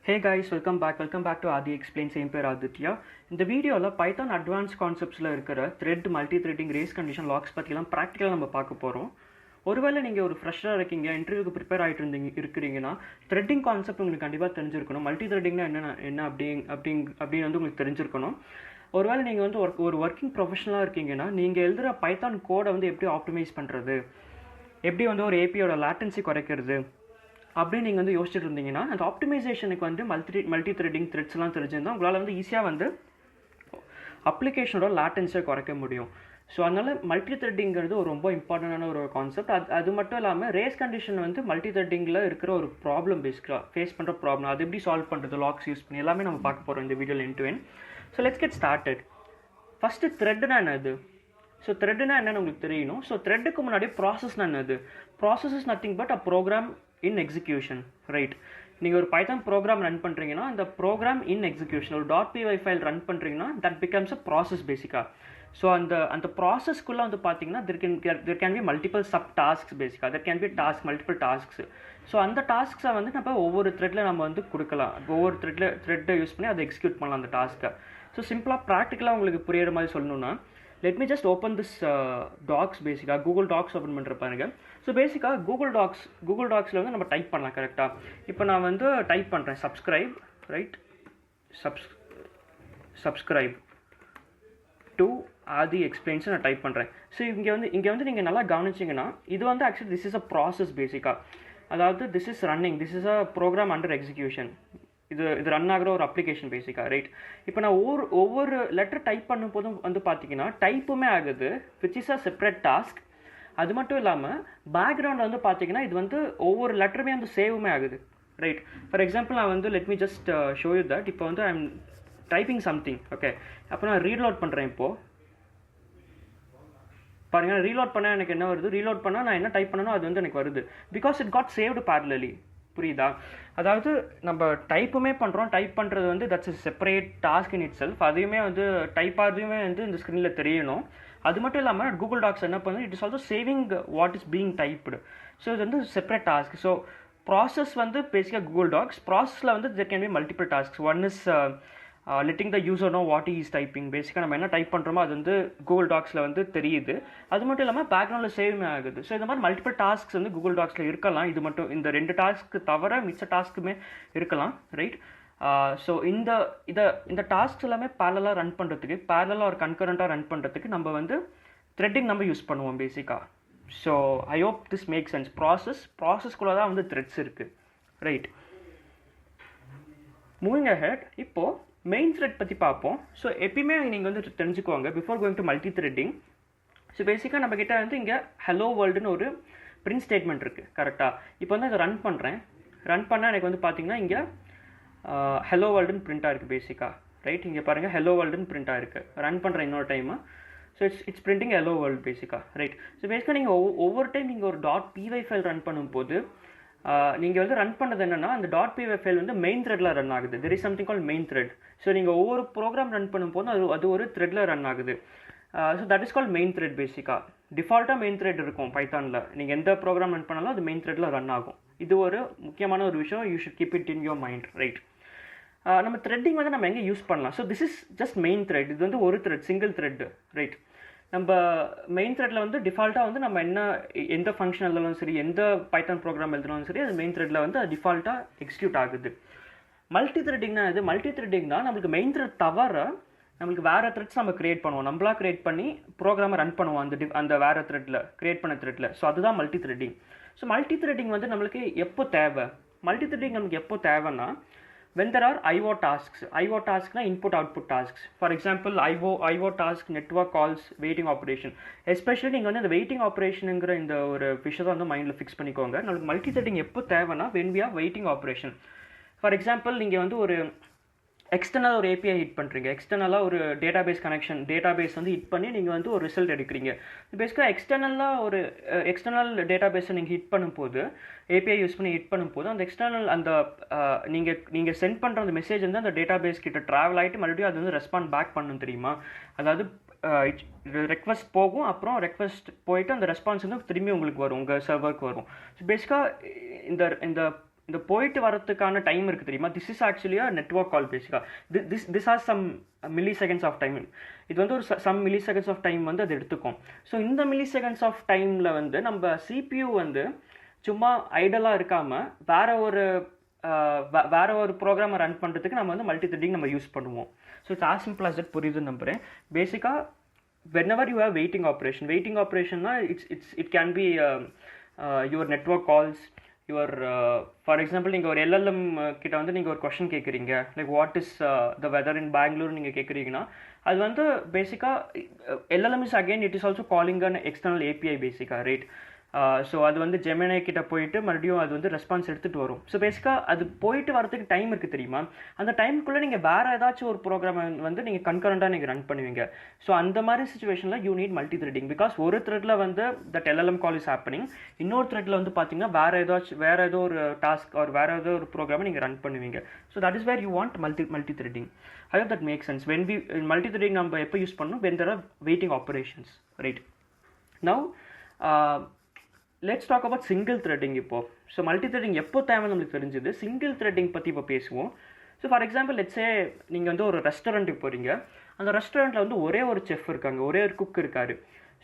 Hey guys, welcome back to Adi Explains. என் பேர் ஆதித்யா. இந்த வீடியோவில் பைத்தான் அட்வான்ஸ் கான்செப்ட்ஸில் இருக்கிற thread, multi threading, race condition, locks பற்றிலாம் ப்ராக்டிக்கலாக நம்ம பார்க்க போகிறோம். ஒருவேளை நீங்கள் ஒரு ஃப்ரெஷ்ஷாக இருக்கீங்க, இன்டர்வியூக்கு ப்ரிப்பேர் ஆகிட்டு இருக்கிறீங்கன்னா த்ரெட்டிங் கான்செப்ட் உங்களுக்கு கண்டிப்பாக தெரிஞ்சிருக்கணும். மல்டி த்ரெட்டிங்னா என்ன அப்படின்னு வந்து உங்களுக்கு தெரிஞ்சிருக்கணும். ஒருவேளை நீங்கள் வந்து ஒரு ஒர்க்கிங் ப்ரொஃபஷனலாக இருக்கீங்கன்னா நீங்கள் எழுதுகிற பைத்தான் கோடை வந்து எப்படி ஆப்டிமைஸ் பண்ணுறது, எப்படி வந்து ஒரு ஏபியோட லேட்டன்சி குறைக்கிறது அப்படின்னு நீங்கள் வந்து யோசிச்சுட்டு இருந்தீங்கன்னா அந்த ஆப்டிமைசேஷனுக்கு வந்து மல்டி த்ரெட்டிங் த்ரெட்ஸ்லாம் தெரிஞ்சிருந்தால் உங்களால் வந்து ஈஸியாக வந்து அப்ளிகேஷனோட லேட்டன்ஸை குறைக்க முடியும். ஸோ அதனால் மல்டி த்ரெட்டிங்கிறது ஒரு ரொம்ப இம்பார்ட்டண்டான ஒரு கான்செப்ட். அது மட்டும் இல்லாமல் ரேஸ் கண்டிஷன் வந்து மல்டி த்ரெட்டிங்கில் இருக்கிற ஒரு ப்ராப்ளம் பேசிக்காக ஃபேஸ் பண்ணுற ப்ராப்ளம், அது எப்படி சால்வ் பண்ணுறது, லாக்ஸ் யூஸ் பண்ணி எல்லாமே நம்ம பார்க்க போகிறோம் இந்த வீடியோவில் end to end. So let's get started. First த்ரெட்னா என்னது? ஸோ த்ரெட்னா என்னன்னு உங்களுக்கு தெரியணும். ஸோ த்ரெட்டுக்கு முன்னாடி ப்ராசஸ்னா என்னது? Process is nothing but a program in execution, right? நீங்கள் ஒரு பைத்தான் ப்ரோக்ராம் ரன் பண்ணுறீங்கன்னா அந்த ப்ரோக்ராம் இன் எக்ஸிக்யூஷன் ஒரு .py ஃபைல் ரன் பண்ணுறீங்கன்னா தட் பிகம்ஸ் அ ப்ராசஸ் பேசிக்காக. ஸோ அந்த ப்ராசஸ்க்குள்ளே வந்து பார்த்தீங்கன்னா there can be multiple sub tasks பேசிக்காக. there can be multiple tasks. So அந்த டாஸ்க்ஸை வந்து நம்ம ஒவ்வொரு த்ரெட்டில் நம்ம வந்து கொடுக்கலாம். ஒவ்வொரு த்ரெட்டை யூஸ் பண்ணி அதை எக்ஸிக்யூட் பண்ணலாம் அந்த டாஸ்க்கை. ஸோ சிம்பிளாக ப்ராக்டிக்கலாக உங்களுக்கு புரியுற மாதிரி சொல்லணும்னா let me just open this docs பேசிக்காக கூகுள் டாக்ஸ் ஓப்பன் பண்ணுற பாருங்க. ஸோ பேசிக்காக கூகுள் டாக்ஸில் வந்து நம்ம டைப் பண்ணலாம் கரெக்டாக. இப்போ நான் வந்து டைப் பண்ணுறேன் subscribe, right? Subscribe to Aadhi explains நான் டைப் பண்ணுறேன். ஸோ இங்கே வந்து நீங்கள் நல்லா கவனிச்சிங்கன்னா இது வந்து actually this is a process பேசிக்காக. அதாவது this is running, this is a program under execution. இது ரன் ஆகிற ஒரு அப்ளிகேஷன் பேசிக்காக, ரைட்? இப்போ நான் ஒவ்வொரு லெட்டர் டைப் பண்ணும் போதும் வந்து பார்த்தீங்கன்னா டைப்புமே ஆகுது, which is a separate task. அது மட்டும் இல்லாமல் பேக்ரவுண்டில் வந்து பார்த்தீங்கன்னா இது வந்து ஒவ்வொரு லெட்டருமே வந்து சேவுமே ஆகுது, ரைட்? ஃபார் எக்ஸாம்பிள் நான் வந்து let me just show you that. இப்போ வந்து I am typing something, okay? அப்போ நான் ரீலோட் பண்ணுறேன். இப்போது பாருங்கள், ரீலோட் பண்ணால் எனக்கு என்ன வருது? ரீலோட் பண்ணால் நான் என்ன டைப் பண்ணணும் அது வந்து எனக்கு வருது. Because it got saved parallelly. புரியுதா? அதாவது நம்ம டைப்புமே பண்ணுறோம், டைப் பண்ணுறது வந்து that's a separate task in itself. அதையுமே வந்து டைப் ஆகிறதுமே வந்து இந்த ஸ்க்ரீனில் தெரியணும். அது மட்டும் இல்லாமல் கூகுள் டாக்ஸ் என்ன பண்ணுது, it is also saving what is being typed. So இது வந்து செப்பரேட் டாஸ்க். ஸோ ப்ராசஸ் வந்து பேசிக்காக கூகுள் டாக்ஸ். ப்ராசஸில் வந்து there can be multiple tasks. One is letting the user know what he is typing. பேசிக்காக நம்ம என்ன டைப் பண்ணுறோமோ அது வந்து கூகுள் டாக்ஸில் வந்து தெரியுது. அது மட்டும் இல்லாமல் பேக்ரவுண்டில் சேவுமே ஆகுது. ஸோ இந்த மாதிரி மல்டிபிள் டாஸ்க்ஸ் வந்து கூகுள் டாக்ஸில் இருக்கலாம். இது மட்டும் இந்த 2 டாஸ்க்கு தவிர மிச்ச டாஸ்க்குமே இருக்கலாம், ரைட்? ஸோ இந்த டாஸ்க்ஸ் எல்லாமே பேரலாக ரன் பண்ணுறதுக்கு, பேரலாக ஒரு கன்கரண்ட்டாக ரன் பண்ணுறதுக்கு நம்ம வந்து த்ரெட்டிங் நம்ம யூஸ் பண்ணுவோம் பேசிக்காக. So I hope this make sense. ப்ராசஸ்குள்ளே தான் வந்து த்ரெட்ஸ் இருக்குது, ரைட்? மூவிங் அஹெட், இப்போது மெயின் த்ரெட் பற்றி பார்ப்போம். ஸோ எப்பயுமே நீங்கள் வந்து தெரிஞ்சுக்குவாங்க before going to multithreading. So பேசிக்காக நம்மக்கிட்ட வந்து இங்கே ஹலோ வேர்ல்டுன்னு ஒரு பிரிண்ட் ஸ்டேட்மெண்ட் இருக்குது, கரெக்டாக? இப்போ வந்து அதை ரன் பண்ணால் எனக்கு வந்து பார்த்தீங்கன்னா இங்கே ஹலோ வேர்ல்டுன்னு பிரிண்ட் ஆகிருக்கு பேசிக்காக, ரைட்? இங்கே பாருங்கள், ஹலோ வேர்ல்டுன்னு பிரிண்ட் ஆகிருக்கு. ரன் பண்ணுறேன் இன்னொரு time. So it's printing hello world பேசிக்காக, ரைட்? ஸோ பேசிக்காக நீங்கள் ஒவ்வொரு டைம் நீங்கள் ஒரு .py ஃபைல் ரன் பண்ணும்போது நீங்கள் வந்து ரன் பண்ணது என்னென்னா அந்த .py ஃபைல் வந்து மெயின் த்ரெட்டில் ரன் ஆகுது. There is something call main thread. So நீங்கள் ஒவ்வொரு ப்ரோக்ராம் ரன் பண்ணும்போது அது ஒரு த்ரெட்டில் ரன் ஆகுது. So that is call main thread பேசிக்காக. டிஃபால்ட்டாக மெயின் த்ரெட் இருக்கும் பைத்தானில். நீங்கள் எந்த ப்ரோக்ராம் ரன் பண்ணாலும் அது மெயின் த்ரெட்டில் ரன் ஆகும். இது ஒரு முக்கியமான ஒரு விஷயம். You should keep it in your mind, right? நம்ம த்ரெட்டிங் வந்து நம்ம எங்கே யூஸ் பண்ணலாம்? So this is just main thread. இது வந்து ஒரு த்ரெட், சிங்கிள் த்ரெட், ரைட்? நம்ம மெயின் த்ரெட்டில் வந்து டிஃபால்ட்டாக வந்து நம்ம எந்த ஃபங்க்ஷன் எழுதினாலும் சரி, எந்த பைத்தான் ப்ரோக்ராம் எழுதினாலும் சரி, அது மெயின் த்ரெட்டில் வந்து அது டிஃபால்ட்டாக எக்ஸிக்யூட் ஆகுது. மல்டி த்ரெட்டிங்னா இது மல்டி த்ரெட்டிங்னா நம்மளுக்கு மெயின் த்ரெட் தவிர நம்மளுக்கு வேறு த்ரெட்ஸ் நம்ம கிரியேட் பண்ணுவோம். நம்மளாக கிரியேட் பண்ணி ப்ரோக்ராமை ரன் பண்ணுவோம் அந்த வேறு த்ரெட்டில், கிரியேட் பண்ண த்ரெட்டில். ஸோ அதுதான் multi threading. So multi threading வந்து நம்மளுக்கு எப்போ தேவை? மல்டி த்ரெட்டிங் நமக்கு எப்போ தேவைன்னா when there are IO tasks. IO tasks input output tasks. For example, IO task, network calls, waiting operation. Especially நீங்கள் வந்து இந்த வெயிட்டிங் ஆப்ரேஷனுங்கிற இந்த ஒரு விஷயத்தை வந்து மைண்டில் ஃபிக்ஸ் பண்ணிக்கோங்க. நம்மளுக்கு மல்டி த்ரெட்டிங் எப்போ தேவைன்னா when we are waiting operation. For example நீங்கள் வந்து ஒரு எக்ஸ்டர்னலாக ஒரு ஏபிஐ ஹிட் பண்ணுறீங்க, எக்ஸ்டர்னலாக ஒரு டேட்டாபேஸ் கனெக்ஷன், டேட்டாபேஸ் வந்து ஹிட் பண்ணி நீங்கள் வந்து ஒரு ரிசல்ட் எடுக்கிறீங்க. பேசிக்காக எக்ஸ்டர்னல் டேட்டாபேஸை நீங்கள் ஹிட் பண்ணும்போது, ஏபிஐ யூஸ் பண்ணி ஹிட் பண்ணும்போது அந்த எக்ஸ்டர்னல் அந்த நீங்கள் சென்ட் பண்ணுற அந்த மெசேஜ் வந்து அந்த டேட்டாபேஸ் கிட்ட ட்ராவல் ஆகிட்டு மறுபடியும் அது வந்து ரெஸ்பாண்ட் பேக் பண்ணணும், தெரியுமா? அதாவது ரெக்வஸ்ட் போகும், அப்புறம் ரெக்வஸ்ட் போயிட்டு அந்த ரெஸ்பான்ஸ் வந்து திரும்பி உங்களுக்கு வரும், உங்கள் சர்வருக்கு வரும். ஸோ பேசிக்காக இந்த இந்த போயிட்டு வரதுக்கான டைம் இருக்குது தெரியுமா, this is actually a network call பேசிக்காக. This are some milliseconds of time. இது வந்து ஒரு some milliseconds of time வந்து அது எடுத்துக்கும். ஸோ இந்த மில்லி செகண்ட்ஸ் ஆஃப் டைமில் வந்து நம்ம சிபியூ வந்து சும்மா ஐடலாக இருக்காமல் வேற ஒரு ப்ரோக்ராமை ரன் பண்ணுறதுக்கு நம்ம வந்து மல்டி த்ரெட்டிங் நம்ம யூஸ் பண்ணுவோம். So it's as simple as that, புரியுதுன்னு நம்புகிறேன். பேசிக்காக whenever you have waiting operation na it can be your network calls, your for example நீங்க ஒரு LLM கிட்ட வந்து நீங்க ஒரு क्वेश्चन கேக்குறீங்க, like what is the weather in Bangalore நீங்க கேக்குறீங்கன்னா, அது வந்து பேசிக்கா LLM is again it is also calling an external API பேசிக்கா, ரைட்? ஸோ அது வந்து ஜெமினி கிட்ட போயிட்டு மறுபடியும் அது வந்து ரெஸ்பான்ஸ் எடுத்துகிட்டு வரும். ஸோ பேசிக்காக அது போயிட்டு வரதுக்கு டைம் இருக்குது தெரியுமா, அந்த டைமுக்குள்ளே நீங்கள் வேறு ஏதாச்சும் ஒரு ப்ரோக்ராம் வந்து நீங்கள் கன்கரண்ட்டாக நீங்கள் ரன் பண்ணுவீங்க. ஸோ அந்த மாதிரி சுச்சுவேஷனில் you need multi threading, because ஒரு த்ரெட்டில் வந்து that LLM call is happening, இன்னொரு த்ரெட்டில் வந்து பார்த்தீங்கன்னா வேறு ஏதோ ஒரு டாஸ்க் ஒரு வேறு ஏதோ ஒரு ப்ரோக்ராமை நீங்கள் ரன் பண்ணுவீங்க. So that is where you want multi threading. I hope that make sense. When we multi threading நம்ம எப்போ யூஸ் பண்ணணும், when there are waiting operations, right? Now let's talk about single threading. இப்போது so multi threading எப்போ தேவை நம்மளுக்கு தெரிஞ்சுது, single threading பற்றி இப்போ பேசுவோம். ஸோ ஃபார் எக்ஸாம்பிள் லெட்ஸே நீங்கள் வந்து ஒரு ரெஸ்டாரண்ட்டுக்கு போகிறீங்க, அந்த ரெஸ்டாரண்ட்டில் வந்து ஒரே ஒரு செஃப் இருக்காங்க, ஒரே ஒரு குக் இருக்கார்.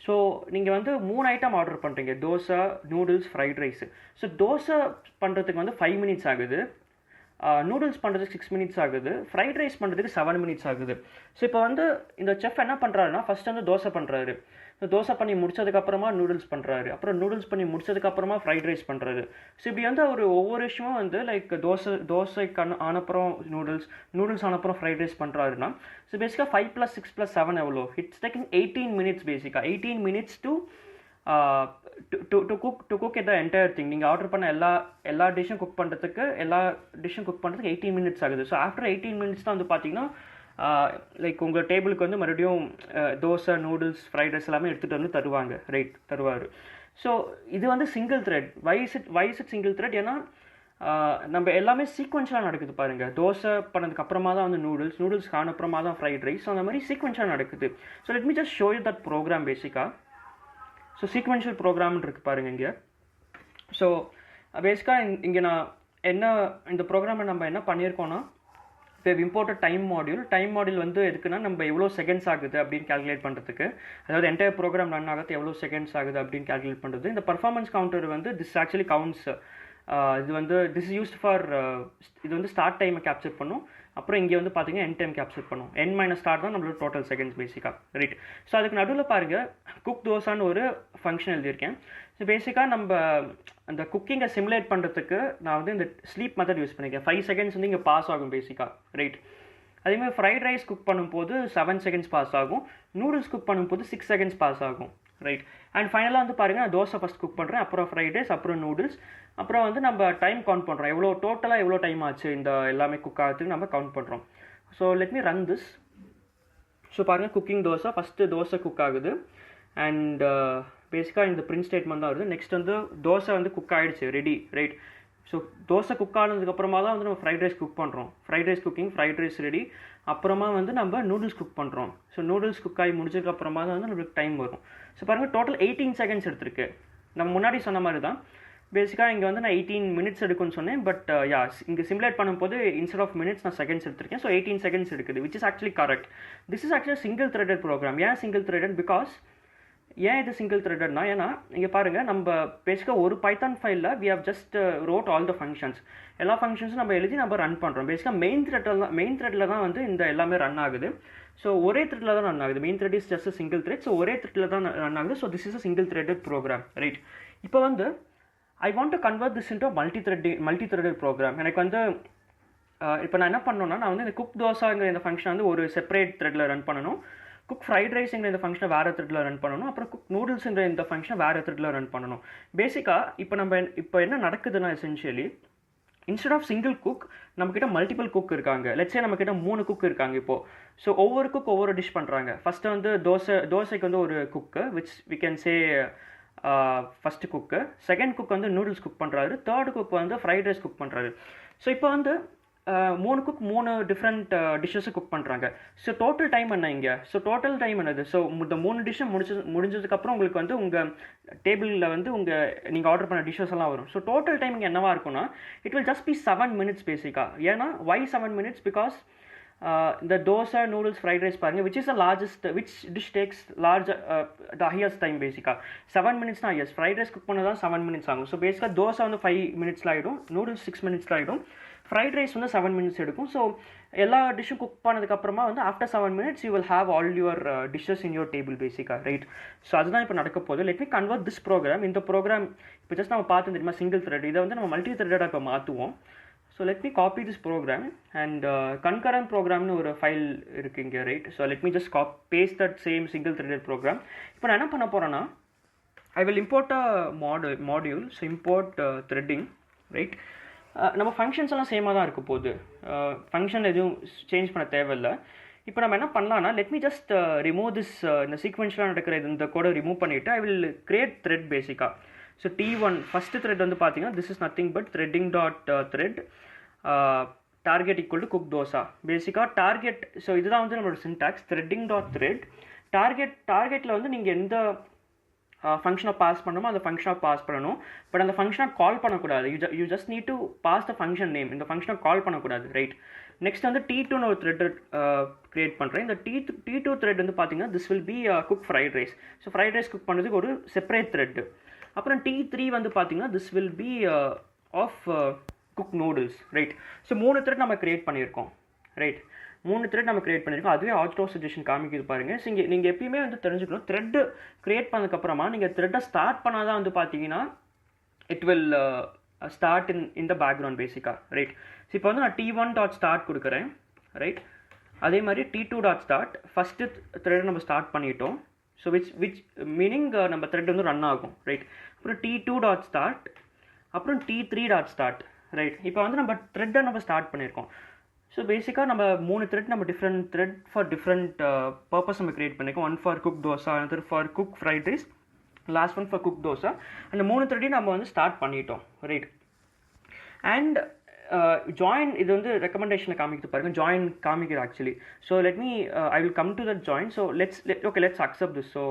ஸோ நீங்கள் வந்து 3 ஐட்டம் ஆர்டர் பண்ணுறீங்க, dosa, noodles, fried rice. So dosa பண்ணுறதுக்கு வந்து 5 minutes ஆகுது, நூடுல்ஸ் பண்ணுறதுக்கு 6 minutes ஆகுது, ஃப்ரைட் ரைஸ் பண்ணுறதுக்கு 7 minutes ஆகுது. ஸோ இப்போ வந்து இந்த செஃப் என்ன பண்ணுறாருன்னா, ஃபஸ்ட் வந்து தோசை பண்ணுறாரு, தோசை பண்ணி முடிச்சதுக்கப்புறமா நூடுல்ஸ் பண்ணுறாரு, அப்புறம் நூடுல்ஸ் பண்ணி முடிச்சதுக்கப்புறமா ஃப்ரைட் ரைஸ் பண்ணுறாரு. ஸோ இப்படி வந்து அவர் ஒவ்வொரு விஷயமும் வந்து லைக் தோசைக்கு ஆனப்புறம் நூடுல்ஸ் ஆனப்புறம் ஃப்ரைட் ரைஸ் பண்ணுறாருன்னா, ஸோ பேசிக்காக 5 + 6 + 7 எவ்வளோ, இட்ஸ் டேக்கிங் 18 minutes பேசிக்காக. 18 minutes to cook the entire thing. நீங்கள் ஆர்டர் பண்ண எல்லா டிஷ்ஷும் குக் பண்ணுறதுக்கு 18 minutes ஆகுது. ஸோ ஆஃப்டர் 18 minutes தான் வந்து பார்த்தீங்கன்னா லைக் உங்கள் டேபிளுக்கு வந்து மறுபடியும் தோசை, நூடுல்ஸ், ஃப்ரைட் ரைஸ் எல்லாமே எடுத்துகிட்டு வந்து தருவார். ஸோ இது வந்து single thread. Why is it single thread? ஏன்னா நம்ம எல்லாமே சீக்வென்ஷாக நடக்குது பாருங்கள். தோசை பண்ணதுக்கு அப்புறமா தான் வந்து நூடுல்ஸ் அப்புறமா தான் ஃப்ரைட் ரைஸ். ஸோ அந்த மாதிரி சீக்வென்ஷாக நடக்குது. So let me just show you that program பேசிக்காக. ஸோ சீக்வென்ஷியல் ப்ரோக்ராம்னு இருக்குது பாருங்கள் இங்கே. ஸோ பேசிக்காக இங்கே இந்த ப்ரோக்ராமில் நம்ம என்ன பண்ணியிருக்கோன்னா, இப்போ இம்போர்ட்டட் டைம் மாடியூல் வந்து எதுக்குன்னா, நம்ம எவ்வளோ செகண்ட்ஸ் ஆகுது அப்படின்னு கேல்குலேட் பண்ணுறதுக்கு, அதாவது என்டையர் ப்ரோக்ராம் ரன் ஆகிறது எவ்வளோ செகண்ட்ஸ் ஆகுது அப்படின்னு கேல்குலேட் பண்ணுறது. இந்த பர்ஃபார்மன்ஸ் கவுண்டர் வந்து திஸ் ஆக்சுவலி கவுண்ட்ஸ். இது வந்து திஸ் யூஸ்ட் ஃபார் இது வந்து ஸ்டார்ட் டைமை கேப்சர் பண்ணும், அப்புறம் இங்கே வந்து பார்த்தீங்கன்னா என் டைம் கேப்சர் பண்ணும். n - ஸ்டார்ட் தான் நம்மளோட டோட்டல் செகண்ட்ஸ் பேசிக்காக, ரைட்? ஸோ அதுக்கு நடுவில் பாருங்கள், குக் தோசான்னு ஒரு ஃபங்க்ஷன் எழுதியிருக்கேன். ஸோ பேசிக்காக நம்ம அந்த குக்கிங்கை சிமுலேட் பண்ணுறதுக்கு நான் வந்து இந்த ஸ்லீப் மெத்தட் யூஸ் பண்ணியிருக்கேன். 5 seconds வந்து இங்கே பாஸ் ஆகும் பேசிக்காக, ரைட்? அதேமாதிரி ஃப்ரைட் ரைஸ் குக் பண்ணும்போது 7 seconds பாஸ் ஆகும், நூடுல்ஸ் குக் பண்ணும்போது 6 seconds பாஸ் ஆகும், ரைட்? அண்ட் ஃபைனலாக வந்து பாருங்கள், நான் தோசை ஃபஸ்ட் குக் பண்ணுறேன், அப்புறம் ஃப்ரைட் ரைஸ், அப்புறம் நூடுல்ஸ், அப்புறம் வந்து நம்ம டைம் கவுண்ட் பண்ணுறோம், டோட்டலாக எவ்வளோ டைம் ஆச்சு இந்த எல்லாமே குக் ஆகிறதுக்கு நம்ம கவுண்ட் பண்ணுறோம். So let me run this. So பாருங்கள், cooking dosa, first dosa cook ஆகுது அண்ட் பேசிக்காக இந்த பிரிண்ட் ஸ்டேட்மெண்ட் தான் வருது. நெக்ஸ்ட் வந்து தோசை வந்து குக் ஆகிடுச்சு, ready, right? So dosa cook ஆனதுக்கப்புறமா தான் வந்து நம்ம ஃப்ரைட் ரைஸ் குக் பண்ணுறோம். Fried rice cooking, fried rice ready. அப்புறமா வந்து நம்ம நூடுல்ஸ் குக் பண்ணுறோம். ஸோ நூடுல்ஸ் குக் ஆகி முடிச்சதுக்கப்புறமா தான் வந்து நம்மளுக்கு டைம் வரும். ஸோ பாருங்கள், டோட்டல் 18 seconds எடுத்திருக்கு. நம்ம முன்னாடி சொன்ன மாதிரி தான் பேசிக்காக இங்கே வந்து நான் 18 minutes எடுக்குன்னு சொன்னேன். பட் இங்கே சிமுலேட் பண்ணும்போது இன்ஸ்டெட் ஆஃப் மினிட்ஸ் நான் செகண்ட்ஸ் எடுத்திருக்கேன். ஸோ 18 seconds எடுக்குது, which is actually correct. This is actually single threaded program. ஏன் சிங்கிள் த்ரெடட்? பிகாஸ் ஏன் இது சிங்கிள் த்ரெடட்னா, ஏன்னா இங்கே பாருங்கள், நம்ம பேசிக்காக ஒரு பைத்தான் ஃபைலில் we have just wrote all the functions. எல்லா ஃபங்க்ஷன்ஸும் நம்ம எழுதி நம்ம ரன் பண்ணுறோம். பேசிக்காக மெயின் த்ரெட்டில் தான் வந்து இந்த எல்லாமே ரன் ஆகுது. ஸோ ஒரே த்ரெட்டில் தான் ரன் ஆகுது. Main thread is just single thread. So ஒரே த்ரெட்டில் தான் ரன் ஆகுது. So this is a single threaded program, right? இப்போ வந்து I want to convert this into multi threaded program. எனக்கு வந்து இப்போ நான் என்ன பண்ணணும்னா, நான் வந்து இந்த குக் தோசாங்கிற இந்த ஃபங்க்ஷன் வந்து ஒரு செப்பரேட் த்ரெட்டில் ரன் பண்ணணும், குக் ஃப்ரைட் ரைஸுங்கிற இந்த ஃபங்க்ஷனை வேறு த்ரெட்டில் ரன் பண்ணணும், அப்புறம் குக் நூடுல்ஸுங்கிற இந்த ஃபங்க்ஷனை வேறு த்ரெட்டில் ரன் பண்ணணும். பேசிக்காக இப்போ என்ன நடக்குதுன்னா, essentially instead of single cook நம்மக்கிட்ட மல்டிபிள் குக் இருக்காங்க. லெட்ஸே நம்மக்கிட்ட 3 குக் இருக்காங்க இப்போது. ஸோ ஒவ்வொரு குக் ஒவ்வொரு டிஷ் பண்ணுறாங்க. ஃபஸ்ட்டு வந்து தோசைக்கு வந்து ஒரு cook, which we can say first cook. Second cook வந்து நூடுல்ஸ் குக் பண்ணுறாரு. தேர்ட் குக் வந்து ஃப்ரைட் ரைஸ் குக் பண்ணுறாரு. ஸோ இப்போ வந்து 3 குக் 3 டிஃப்ரெண்ட் டிஷ்ஷஸை குக் பண்ணுறாங்க. ஸோ டோட்டல் டைம் என்ன இங்கே? ஸோ டோட்டல் டைம் என்னது? ஸோ இந்த 3 டிஷ்ஷும் முடிஞ்சதுக்கப்புறம் உங்களுக்கு வந்து உங்கள் டேபிளில் வந்து நீங்கள் ஆர்டர் பண்ண டிஷ்ஷஸ் எல்லாம் வரும். ஸோ டோட்டல் டைம் இங்கே என்னவா இருக்கும்னா it will just be 7 minutes பேசிக்காக. ஏன்னா வை 7 minutes? பிகாஸ் இந்த தோசை நூடுல்ஸ் ஃப்ரைட் ரைஸ் பாருங்கள், which is the largest, which dish takes the highest time பேசிக்காக 7 minutes தான் ஹையஸ்ட். ஃப்ரைட் ரைஸ் குக் பண்ண தான் 7 minutes ஆகும். ஸோ பேசிக்காக தோசை வந்து 5 minutesல ஆகிடும், நூடுல்ஸ் 6 minutesல ஆகிடும், ஃப்ரைட் ரைஸ் வந்து 7 minutes எடுக்கும். ஸோ எல்லா டிஷ்ஷும் குக் பண்ணதுக்கப்புறமா வந்து after 7 minutes you will have all your dishes in your table பேசிக்காக, ரைட்? ஸோ அதுதான் இப்போ நடக்க போகுது. Let me convert this program. இந்த ப்ரோக்ராம் இப்போ ஜஸ்ட் நம்ம பார்த்து தெரியுமா சிங்கிள் த்ரெட், இதை வந்து நம்ம மல்டி த்ரெட்டாக இப்போ மாற்றுவோம். So let me copy this program and concurrent ப்ரோக்ராம்னு ஒரு ஃபைல் இருக்குது இங்கே, right? So let me just paste that same single threaded program. இப்போ நான் என்ன பண்ண போகிறேன்னா I will import a module. So import threading, right? நம்ம ஃபங்க்ஷன்ஸ் எல்லாம் சேமாக தான் இருக்க போகுது, ஃபங்க்ஷன் எதுவும் சேஞ்ச் பண்ண தேவையில்லை. இப்போ நம்ம என்ன பண்ணலாம்னா let me just remove this, இந்த சீக்வென்ஷியலாக நடக்கிற இந்த கோடை ரிமூவ் பண்ணிவிட்டு ஐ வில் கிரியேட் த்ரெட் பேசிக்காக. ஸோ T1 ஃபஸ்ட்டு த்ரெட் வந்து பார்த்தீங்கன்னா this is nothing but threading dot thread target equal to cook dosa பேசிக்காக டார்கெட். ஸோ இதுதான் வந்து நம்மளோட சின்டாக்ஸ், த்ரெட்டிங் டாட் த்ரெட் டார்கெட்டில் வந்து நீங்கள் எந்த ஃபங்க்ஷனை பாஸ் பண்ணணுமோ அந்த ஃபங்க்ஷனை பாஸ் பண்ணணும். பட் அந்த ஃபங்க்ஷனை கால் பண்ணக்கூடாது. You just need to pass the function name. இந்த ஃபங்க்ஷனை கால் பண்ணக்கூடாது, ரைட்? நெக்ஸ்ட் வந்து T2ன்னு ஒரு த்ரெட் கிரியேட் பண்ணுறேன். இந்த T2 த்ரெட் வந்து பார்த்தீங்கன்னா this will be cook fried rice. So fried rice cook பண்ணுறதுக்கு ஒரு செப்பரேட் த்ரெட்டு. அப்புறம் T3 வந்து பார்த்தீங்கன்னா this will be of cook noodles, right? So 3 thread நம்ம கிரியேட் பண்ணியிருக்கோம், ரைட்? 3 த்ரெட் நம்ம கிரியேட் பண்ணியிருக்கோம். அதுவே ஆட்டோ சஜஷன் காமிக்குது பாருங்கள். ஸோ நீங்கள் எப்பயுமே வந்து தெரிஞ்சுக்கணும், த்ரெட்டு கிரியேட் பண்ணதுக்கப்புறமா நீங்கள் த்ரெட்டை ஸ்டார்ட் பண்ணால் தான் வந்து பார்த்தீங்கன்னா it will start in the background பேசிக்காக, ரைட்? ஸோ இப்போ வந்து நான் T1 டாட் ஸ்டார்ட் கொடுக்குறேன், ரைட்? அதே மாதிரி T2 டாட் ஸ்டார்ட் ஃபஸ்ட்டு த்ரெட்டை நம்ம ஸ்டார்ட் பண்ணிட்டோம். ஸோ விச் மீனிங் நம்ம த்ரெட் வந்து ரன் ஆகும், ரைட்? அப்புறம் T2 டாட் ஸ்டார்ட், அப்புறம் T3 டாட் ஸ்டார்ட், ரைட்? இப்போ வந்து நம்ம த்ரெட்டை நம்ம ஸ்டார்ட் பண்ணியிருக்கோம். ஸோ பேசிக்காக நம்ம 3 த்ரெட் நம்ம different thread for different purpose நம்ம கிரியேட் பண்ணியிருக்கோம். One for cook dosa, another for cook fried rice, last one for cook dosa. அந்த 3 த்ரெட்டையும் நம்ம வந்து ஸ்டார்ட் பண்ணிட்டோம், ரைட்? அண்ட் ஜாயின் இது வந்து ரெக்கமெண்டேஷனை காமிக்கிட்டு பாருங்கள், ஜாயின் காமிக்குது actually. So let me I will come to that join. So let's accept this. So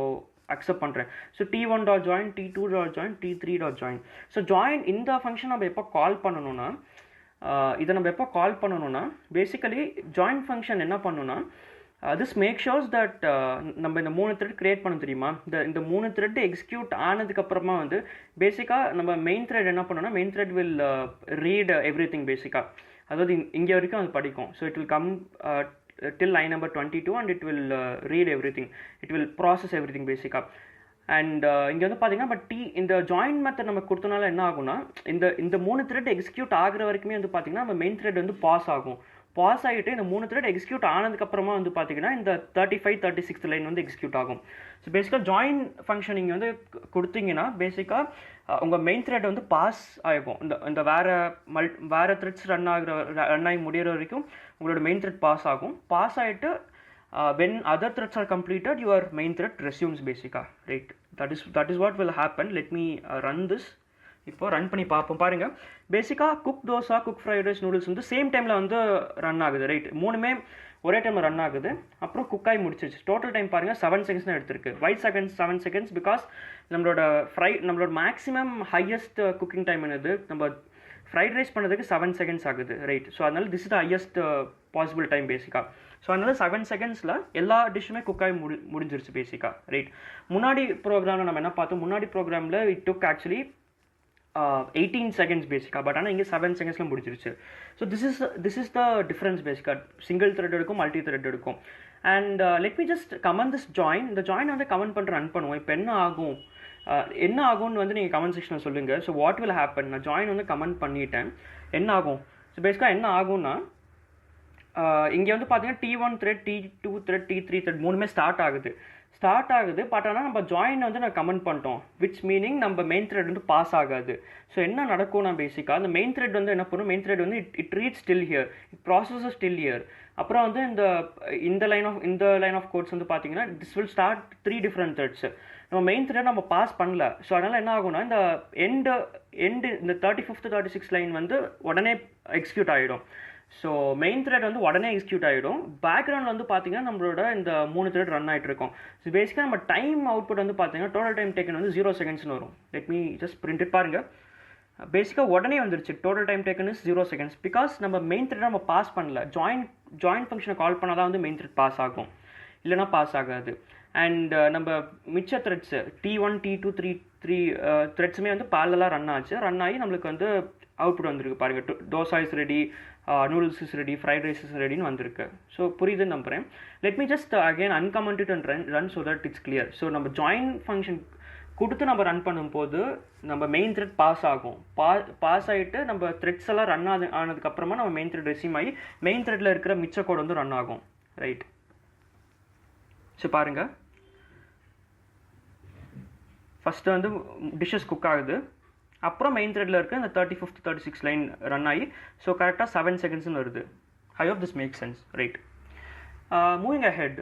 accept பண்ணுறேன். So T1 dot join, T2 dot join, T3 dot join. So join இந்த function நம்ம எப்போ கால் பண்ணணும்னா இதை நம்ம எப்போ கால் பண்ணணும்னா பேசிக்கலி ஜாயின் ஃபங்க்ஷன் என்ன பண்ணணும்னா திஸ் மேக் ஷோர்ஸ் தட் நம்ம இந்த 3 த்ரெட் கிரியேட் பண்ண தெரியுமா, இந்த 3 த்ரெட் எக்ஸிக்யூட் ஆனதுக்கப்புறமா வந்து பேசிக்காக நம்ம மெயின் த்ரெட் என்ன பண்ணணும்னா main thread will read every thing பேசிக்காக. அதாவது இங்கே வரைக்கும் அது படிக்கும். So it will come till line number 22 and it will read everything, it will process everything basically. And இங்கே வந்து பார்த்தீங்கன்னா பட் இந்த ஜாயின் மெத்தட் நம்ம கொடுத்தனால என்ன ஆகும்னா இந்த 3 த்ரெட் எக்ஸிக்யூட் ஆகிற வரைக்குமே வந்து பார்த்தீங்கன்னா நம்ம மெயின் த்ரெட் வந்து பாஸ் ஆகும். பாஸ் ஆகிட்டு இந்த 3 த்ரெட் எக்ஸிக்யூட் ஆனதுக்கப்புறமா வந்து பார்த்தீங்கன்னா இந்த 35, 36th லைன் வந்து எக்ஸிக்யூட் ஆகும். ஸோ பேசிக்காக ஜாயின் ஃபங்க்ஷன் நீங்கள் வந்து கொடுத்தீங்கன்னா பேசிக்காக உங்கள் மெயின் த்ரெட் வந்து பாஸ் ஆகும். இந்த வேறு த்ரெட்ஸ் ரன் ஆகி முடிகிற வரைக்கும் உங்களோட மெயின் த்ரெட் பாஸ் ஆகும். பாஸ் ஆகிட்டு when other threads are completed your main thread resumes basically, right? That is what will happen. Let me run this. இப்போ ரன் பண்ணி பார்ப்போம். பாருங்கள் பேசிக்காக cook dosa, cook fried rice, noodles வந்து சேம் டைமில் வந்து ரன் ஆகுது, ரைட்? 3மே ஒரே டைமில் ரன் ஆகுது. அப்புறம் குக்காகி முடிச்சிருச்சு. டோட்டல் டைம் பாருங்கள் 7 seconds தான் எடுத்திருக்கு. வை 7 seconds? பிகாஸ் நம்மளோட மேக்ஸிமம் ஹையஸ்ட் குக்கிங் டைம் என்னது, நம்ம ஃப்ரைட் ரைஸ் பண்ணதுக்கு 7 seconds ஆகுது, ரைட்? ஸோ அதனால் this is the highest possible time பேசிக்காக. ஸோ அதனால் 7 secondsல எல்லா டிஷ்ஷுமே குக்காகி முடிஞ்சிருச்சு பேசிக்காக, ரைட்? முன்னாடி ப்ரோக்ராமில் நம்ம என்ன பார்த்தோம், முன்னாடி ப்ரோக்ராமில் இட் டுக் ஆக்சுவலி 18 seconds பேசிக்காக. பட் ஆனால் இங்கே 7 secondsல முடிஞ்சிருச்சு. So this is the difference பேசிக்காக. சிங்கிள் த்ரெட் எடுக்கும், மல்டி த்ரெட் எடுக்கும். And let me just comment this join. இந்த ஜாயின் வந்து கமெண்ட் பண்ணுற ரன் பண்ணுவோம். இப்போ என்ன ஆகும்னு வந்து நீங்கள் கமெண்ட் செக்ஷனில் சொல்லுங்கள். ஸோ வாட் வில் ஹேப்பன், நான் ஜாயின் வந்து கமெண்ட் பண்ணிட்டேன், என்ன ஆகும்? ஸோ பேசிக்காக என்ன ஆகும்னா இங்கே வந்து பார்த்தீங்கன்னா T1 thread, T2 thread, T3 thread 3மே ஸ்டார்ட் ஆகுது. பட் ஆனால் நம்ம ஜாயின் வந்து நான் கமெண்ட் பண்ணிட்டோம், விச் மீனிங் நம்ம மெயின் த்ரெட் வந்து பாஸ் ஆகாது. ஸோ என்ன நடக்கும்னா பேசிக்காக அந்த மெயின் த்ரெட் வந்து என்ன பண்ணும், மெயின் த்ரெட் வந்து it reads still here, it processes still here. அப்புறம் வந்து இந்த லைன் ஆஃப் கோட்ஸ் வந்து பார்த்தீங்கன்னா this will start 3 different threads. நம்ம மெயின் த்ரெட் நம்ம பாஸ் பண்ணல. ஸோ அதனால் என்ன ஆகும்னா இந்த எண்டு இந்த 35th 36th லைன் வந்து உடனே எக்ஸிக்யூட் ஆகிடும். ஸோ மெயின் த்ரெட் வந்து உடனே எக்ஸிக்யூட் ஆகிடும். பேக்ரவுண்டில் வந்து பார்த்தீங்கன்னா நம்மளோட இந்த 3 த்ரெட் ரன் ஆகிட்டு இருக்கும். ஸோ பேசிக்காக நம்ம டைம் அவுட்புட் வந்து பார்த்தீங்கன்னா டோட்டல் டைம் டேக்கன் வந்து 0 செகண்ட்ஸ்னு வரும். Let me just print it பாருங்கள். பேசிக்காக உடனே வந்துருச்சு. Total time taken is 0 seconds. Because நம்ம மெயின் த்ரெட் நம்ம பாஸ் பண்ணல. ஜாயின் ஃபங்க்ஷனை கால் பண்ணால் தான் வந்து மெயின் த்ரெட் பாஸ் ஆகும், இல்லைனா பாஸ் ஆகாது. அண்ட் நம்ம மிச்ச த்ரெட்ஸு T1 T2 த்ரீ த்ரெட்ஸுமே வந்து parallel-ஆ ரன் ஆச்சு. ரன் ஆகி நம்மளுக்கு வந்து அவுட்புட் வந்திருக்கு பாருங்கள். Dosa is ready, noodles is ready, fried rice is ரெடின்னு வந்திருக்கு. ஸோ புரியுதுன்னு நம்புகிறேன். Let me just again uncommented and run so that it's clear. So நம்ம ஜாயின் ஃபங்க்ஷன் கொடுத்து நம்ம ரன் பண்ணும்போது நம்ம மெயின் த்ரெட் பாஸ் ஆகும். பாஸ் ஆகிட்டு நம்ம த்ரெட்ஸ் எல்லாம் ரன் ஆனதுக்கப்புறமா நம்ம மெயின் த்ரெட் ரெஸ்யூம் ஆகி மெயின் த்ரெட்டில் இருக்கிற மிச்ச கோட் வந்து ரன் ஆகும். ரைட். ஸோ பாருங்கள், ஃபஸ்ட்டு வந்து டிஷ்ஷஸ் குக் ஆகுது. அப்புறம் மெயின் த்ரெட்டில் இருக்க இந்த 35th 36 லைன் ரன் ஆகி ஸோ கரெக்டாக 7 செகண்ட்ஸ்னு வருது. I hope this make sense. Right. Moving ahead.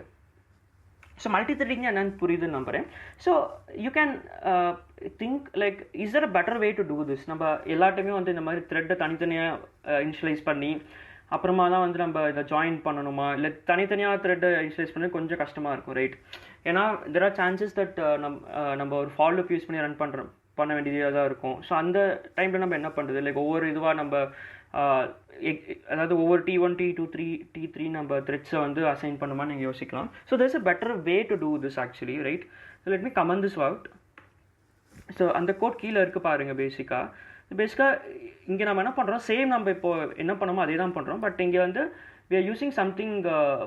So multi threading என்னன்னு புரியுதுன்னு நம்புகிறேன். So you can think like is there a better way to do this? நம்ம எல்லாத்தையுமே வந்து இந்த மாதிரி த்ரெட்டை தனித்தனியாக இனிஷியலைஸ் பண்ணி அப்புறமா தான் வந்து நம்ம இதை ஜாயின் பண்ணணுமா, இல்லை தனித்தனியாக த்ரெட்டை இனிஷியலைஸ் பண்ணி கொஞ்சம் கஷ்டமாக இருக்கும். ரைட். ஏன்னா தெர் ஆர் சான்சஸ் தட் நம்ம ஒரு ஃபார் லூப் யூஸ் பண்ணி ரன் பண்ண வேண்டியதாக தான் இருக்கும். ஸோ அந்த டைமில் நம்ம என்ன பண்ணுறது, லைக் ஒவ்வொரு இதுவாக நம்ம அதாவது ஒவ்வொரு T1 T2 T3 நம்ம த்ரெட்ஸை வந்து அசைன் பண்ணுமா நீங்கள் யோசிக்கலாம். So there's a better way to do this actually, right? So let me comment this out. So அந்த கோட் கீழே இருக்குது பாருங்கள். பேசிக்காக இங்கே நம்ம என்ன பண்ணுறோம், சேம் நம்ம இப்போ என்ன பண்ணோமோ அதே தான் பண்ணுறோம். பட் இங்கே வந்து we are using something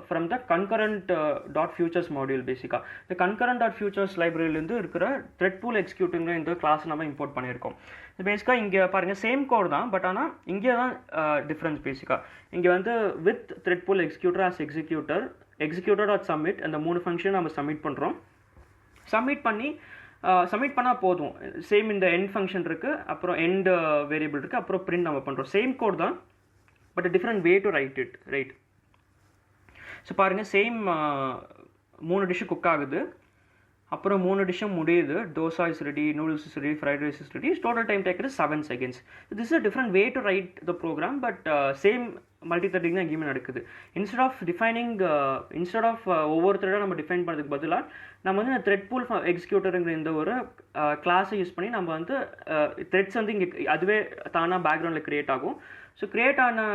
from the concurrent.futures module. பேசிக்காக இந்த concurrent.futures லைப்ரரியிலேருந்து இருக்கிற த்ரெட் பூல் எக்ஸிக்யூட்டிங்கிற இந்த கிளாஸ் நம்ம இம்போர்ட் பண்ணியிருக்கோம். பேசிக்காக இங்கே பாருங்கள் சேம் கோட் தான், பட் ஆனால் இங்கே தான் டிஃப்ரென்ஸ். பேசிக்காக இங்கே வந்து with thread pool executor as executor dot submit அந்த 3 ஃபங்க்ஷன் நம்ம சப்மிட் பண்ணுறோம். சப்மிட் பண்ணால் போதும். சேம் இந்த எண்ட் ஃபங்க்ஷன் இருக்குது, அப்புறம் எண்ட் வேரியபிள் இருக்குது, அப்புறம் பிரிண்ட் நம்ம பண்ணுறோம். சேம் கோட் தான், but a different way to write it, right? So பாருங்கள், சேம் 3 டிஷ்ஷு குக் ஆகுது, அப்புறம் 3 டிஷ்ஷும் முடியுது. Dosa is ready, noodles is ready, fried rice is ready. Total time taken is 7 seconds. This is a different way to write the program, but same multi threading தான் எங்கேயுமே நடக்குது. Instead of ஒவ்வொரு த்ரெட்டாக நம்ம define பண்ணுறதுக்கு பதிலாக நம்ம வந்து இந்த த்ரெட் பூல் எக்ஸிக்யூட்டருங்கிற இந்த ஒரு கிளாஸை யூஸ் பண்ணி நம்ம வந்து த்ரெட்ஸ் வந்து இங்கே அதுவே தானாக பேக்ரவுண்டில் க்ரியேட் ஆகும். ஸோ க்ரியேட் ஆன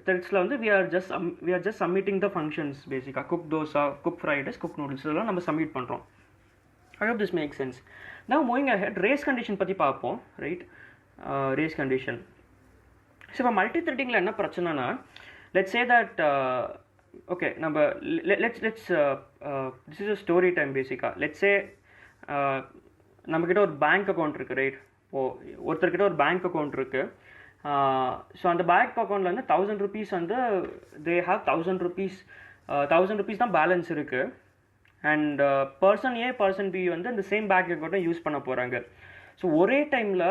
த்ரெட்ஸில் வந்து we are just submitting the functions. பேசிக்காக cook dosa, cook fried rice, cook noodles இதெல்லாம் நம்ம சப்மிட் பண்ணுறோம். I hope this makes sense. Now moving ahead, race condition பற்றி பார்ப்போம். ரைட். Race condition. ஸோ இப்போ மல்டி த்ரெட்டிங்கில் என்ன பிரச்சனைனா, லெட்ஸ் சே தட் ஓகே நம்ம let's this is a story time. பேசிக்காக லெட்ஸ் சே நம்மக்கிட்ட ஒரு பேங்க் அக்கௌண்ட் இருக்குது. ரைட். ஒருத்தர்கிட்ட ஒரு பேங்க் அக்கௌண்ட் இருக்குது. ஸோ அந்த பேங்க் அக்கௌண்ட்டில் வந்து 1000 rupees வந்து தே ஹாவ் 1000 rupees தான் பேலன்ஸ் இருக்குது. And person A person B வந்து அந்த சேம் பேங்க் அக்கௌண்ட்டை யூஸ் பண்ண போகிறாங்க. ஸோ ஒரே டைமில்